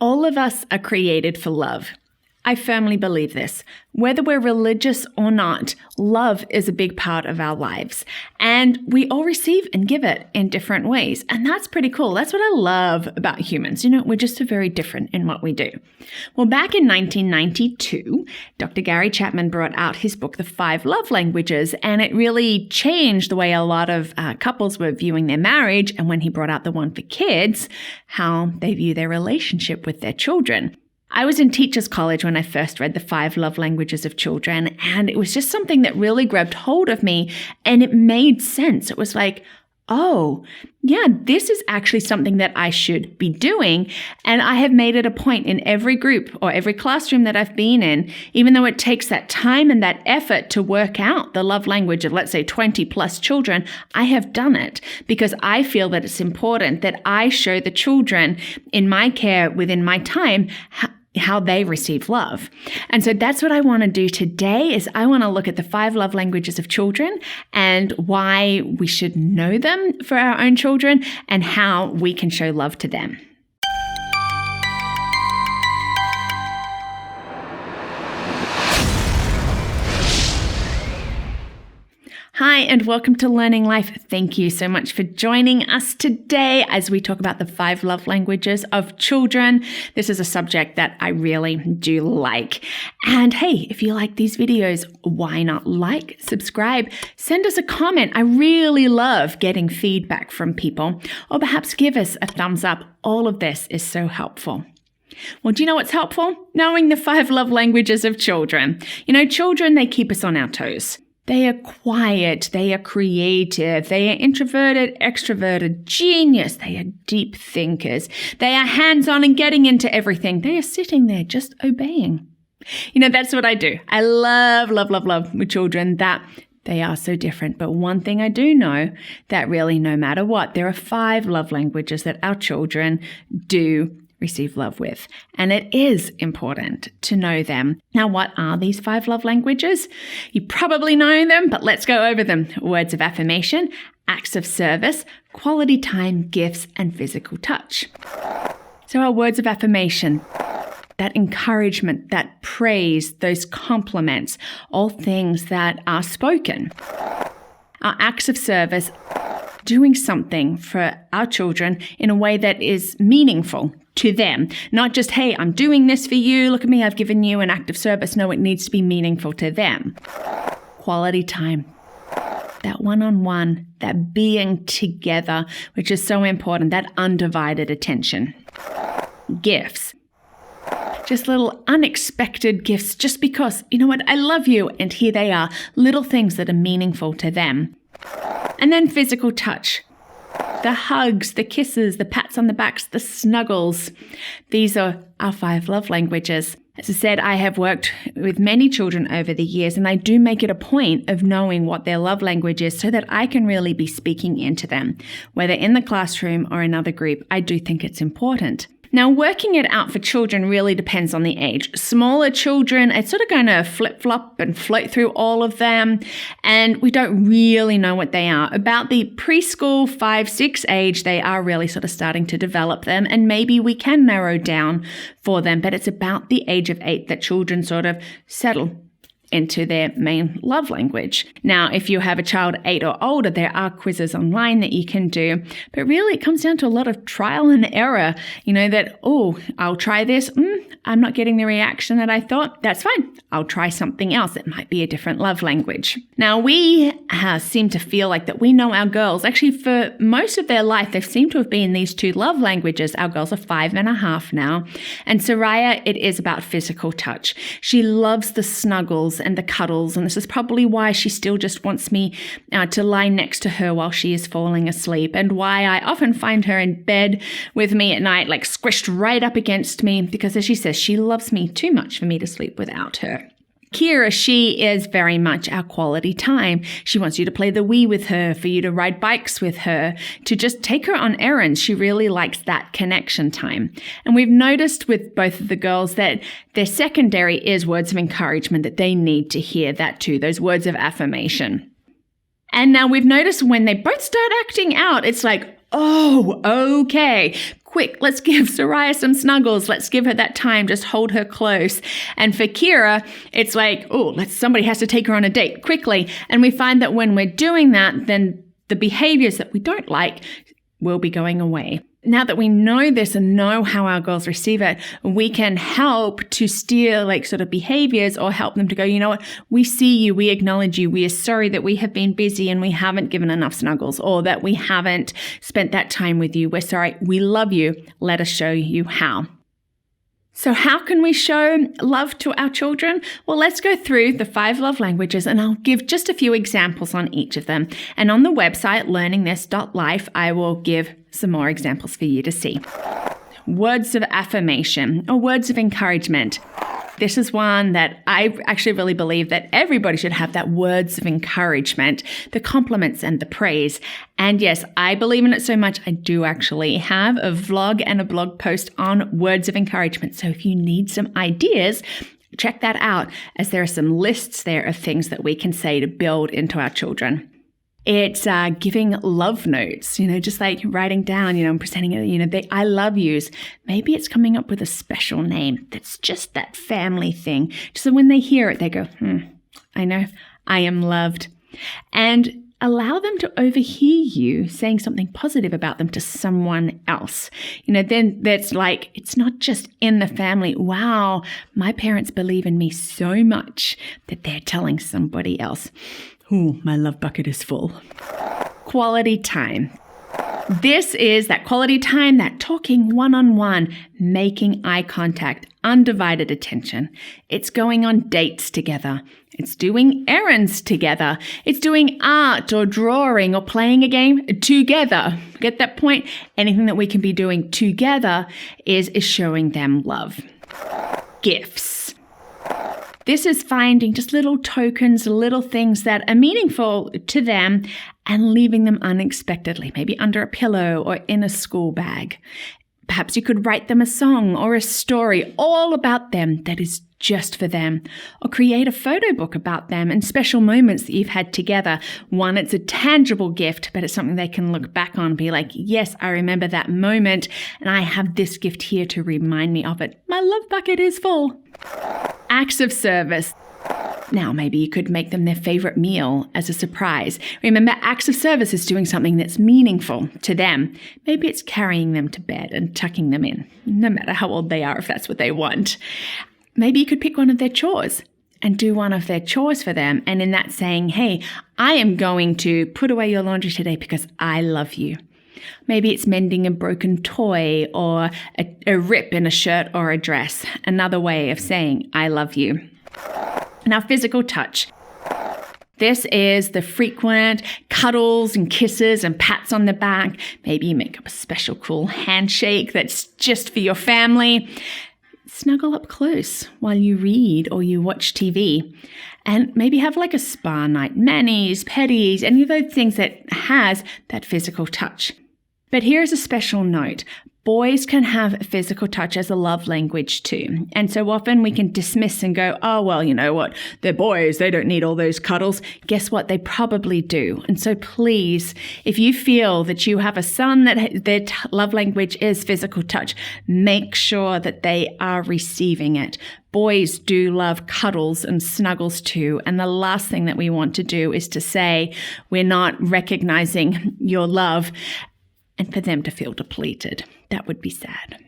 All of us are created for love. I firmly believe this. Whether we're religious or not, love is a big part of our lives. And we all receive and give it in different ways. And that's pretty cool. That's what I love about humans. We're just so very different in what we do. Well, back in 1992, Dr. Gary Chapman brought out his book, The 5 Love Languages, and it really changed the way a lot of couples were viewing their marriage. And when he brought out the one for kids, how they view their relationship with their children. I was in teachers college when I first read The 5 Love Languages of Children, and it was just something that really grabbed hold of me, and it made sense. It was like, oh, yeah, this is actually something that I should be doing, and I have made it a point in every group or every classroom that I've been in, even though it takes that time and that effort to work out the love language of, let's say, 20 plus children, I have done it because I feel that it's important that I show the children in my care within my time how they receive love. And so that's what I want to do today is I want to look at the 5 love languages of children and why we should know them for our own children and how we can show love to them. Hi, and welcome to Learning Life. Thank you so much for joining us today as we talk about the 5 love languages of children. This is a subject that I really do like. And hey, if you like these videos, why not like, subscribe, send us a comment. I really love getting feedback from people, or perhaps give us a thumbs up. All of this is so helpful. Well, do you know what's helpful? Knowing the 5 love languages of children. Children, they keep us on our toes. They are quiet, they are creative, they are introverted, extroverted, genius, they are deep thinkers, they are hands-on and getting into everything. They are sitting there just obeying. That's what I do. I love with children that they are so different. But one thing I do know, that really no matter what, there are 5 love languages that our children do receive love with. And it is important to know them. Now, what are these 5 love languages? You probably know them, but let's go over them. Words of affirmation, acts of service, quality time, gifts, and physical touch. So our words of affirmation, that encouragement, that praise, those compliments, all things that are spoken. Our acts of service, doing something for our children in a way that is meaningful to them. Not just, hey, I'm doing this for you. Look at me, I've given you an act of service. No, it needs to be meaningful to them. Quality time. That one-on-one, that being together, which is so important, that undivided attention. Gifts. Just little unexpected gifts just because, you know what, I love you. And here they are, little things that are meaningful to them. And then physical touch. The hugs, the kisses, the pats on the backs, the snuggles. These are our 5 love languages. As I said, I have worked with many children over the years, and I do make it a point of knowing what their love language is so that I can really be speaking into them. Whether in the classroom or another group, I do think it's important. Now, working it out for children really depends on the age. Smaller children, it's sort of going to flip-flop and float through all of them, and we don't really know what they are. About the preschool 5-6 age, they are really sort of starting to develop them, and maybe we can narrow down for them, but it's about the age of 8 that children sort of settle into their main love language. Now, if you have a child 8 or older, there are quizzes online that you can do, but really it comes down to a lot of trial and error, that, I'll try this. I'm not getting the reaction that I thought. That's fine. I'll try something else. It might be a different love language. Now, we seem to feel like that we know our girls. Actually, for most of their life, they seem to have been these 2 love languages. Our girls are 5.5 now. And Soraya, it is about physical touch. She loves the snuggles and the cuddles. And this is probably why she still just wants me to lie next to her while she is falling asleep, and why I often find her in bed with me at night, like squished right up against me, because as she says, she loves me too much for me to sleep without her. Kira, she is very much our quality time. She wants you to play the Wii with her, for you to ride bikes with her, to just take her on errands. She really likes that connection time. And we've noticed with both of the girls that their secondary is words of encouragement, that they need to hear that too, those words of affirmation. And now we've noticed when they both start acting out, it's like, oh, okay, quick, let's give Soraya some snuggles. Let's give her that time. Just hold her close. And for Kira, it's like, somebody has to take her on a date quickly. And we find that when we're doing that, then the behaviors that we don't like will be going away. Now that we know this and know how our girls receive it, we can help to steer behaviors or help them to go, you know what, we see you, we acknowledge you, we are sorry that we have been busy and we haven't given enough snuggles or that we haven't spent that time with you. We're sorry, we love you. Let us show you how. So how can we show love to our children? Well, let's go through the 5 love languages and I'll give just a few examples on each of them. And on the website, learningthis.life, I will give some more examples for you to see. Words of affirmation or words of encouragement. This is one that I actually really believe that everybody should have, that words of encouragement, the compliments and the praise. And yes, I believe in it so much, I do actually have a vlog and a blog post on words of encouragement. So if you need some ideas, check that out, as there are some lists there of things that we can say to build into our children. It's giving love notes, just like writing down, and presenting it, I love yous. Maybe it's coming up with a special name that's just that family thing. So when they hear it, they go, I know, I am loved. And allow them to overhear you saying something positive about them to someone else. Then that's like, it's not just in the family. Wow, my parents believe in me so much that they're telling somebody else. Ooh, my love bucket is full. Quality time. This is that quality time, that talking one-on-one, making eye contact, undivided attention. It's going on dates together. It's doing errands together. It's doing art or drawing or playing a game together. Get that point? Anything that we can be doing together is showing them love. Gifts. This is finding just little tokens, little things that are meaningful to them and leaving them unexpectedly, maybe under a pillow or in a school bag. Perhaps you could write them a song or a story all about them that is just for them, or create a photo book about them and special moments that you've had together. One, it's a tangible gift, but it's something they can look back on and be like, yes, I remember that moment and I have this gift here to remind me of it. My love bucket is full. Acts of service. Now, maybe you could make them their favorite meal as a surprise. Remember, acts of service is doing something that's meaningful to them. Maybe it's carrying them to bed and tucking them in, no matter how old they are, if that's what they want. Maybe you could pick one of their chores and do one of their chores for them. And in that saying, hey, I am going to put away your laundry today because I love you. Maybe it's mending a broken toy or a rip in a shirt or a dress. Another way of saying, I love you. Now, physical touch. This is the frequent cuddles and kisses and pats on the back. Maybe you make up a special cool handshake that's just for your family. Snuggle up close while you read or you watch TV. And maybe have like a spa night, manis, pedis, any of those things that has that physical touch. But here's a special note. Boys can have physical touch as a love language too. And so often we can dismiss and go, oh, well, you know what? They're boys. They don't need all those cuddles. Guess what? They probably do. And so please, if you feel that you have a son that their love language is physical touch, make sure that they are receiving it. Boys do love cuddles and snuggles too. And the last thing that we want to do is to say, we're not recognizing your love, and for them to feel depleted. That would be sad.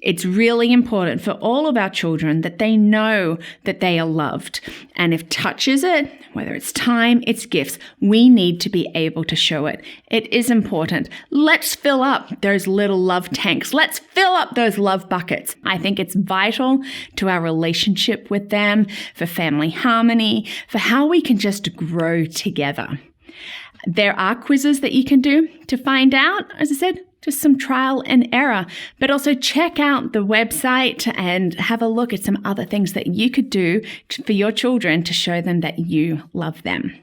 It's really important for all of our children that they know that they are loved. And if touch is it, whether it's time, it's gifts, we need to be able to show it. It is important. Let's fill up those little love tanks. Let's fill up those love buckets. I think it's vital to our relationship with them, for family harmony, for how we can just grow together. There are quizzes that you can do to find out, as I said, just some trial and error, but also check out the website and have a look at some other things that you could do for your children to show them that you love them.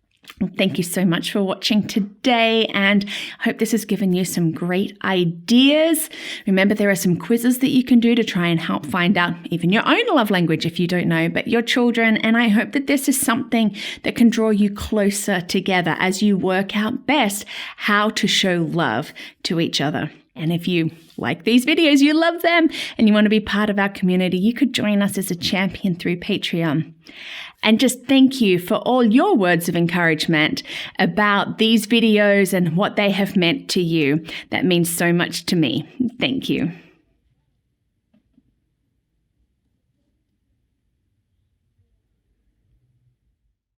Thank you so much for watching today, and I hope this has given you some great ideas. Remember, there are some quizzes that you can do to try and help find out even your own love language if you don't know, but your children. And I hope that this is something that can draw you closer together as you work out best how to show love to each other. And if you like these videos, you love them, and you want to be part of our community, you could join us as a champion through Patreon. And just thank you for all your words of encouragement about these videos and what they have meant to you. That means so much to me. Thank you.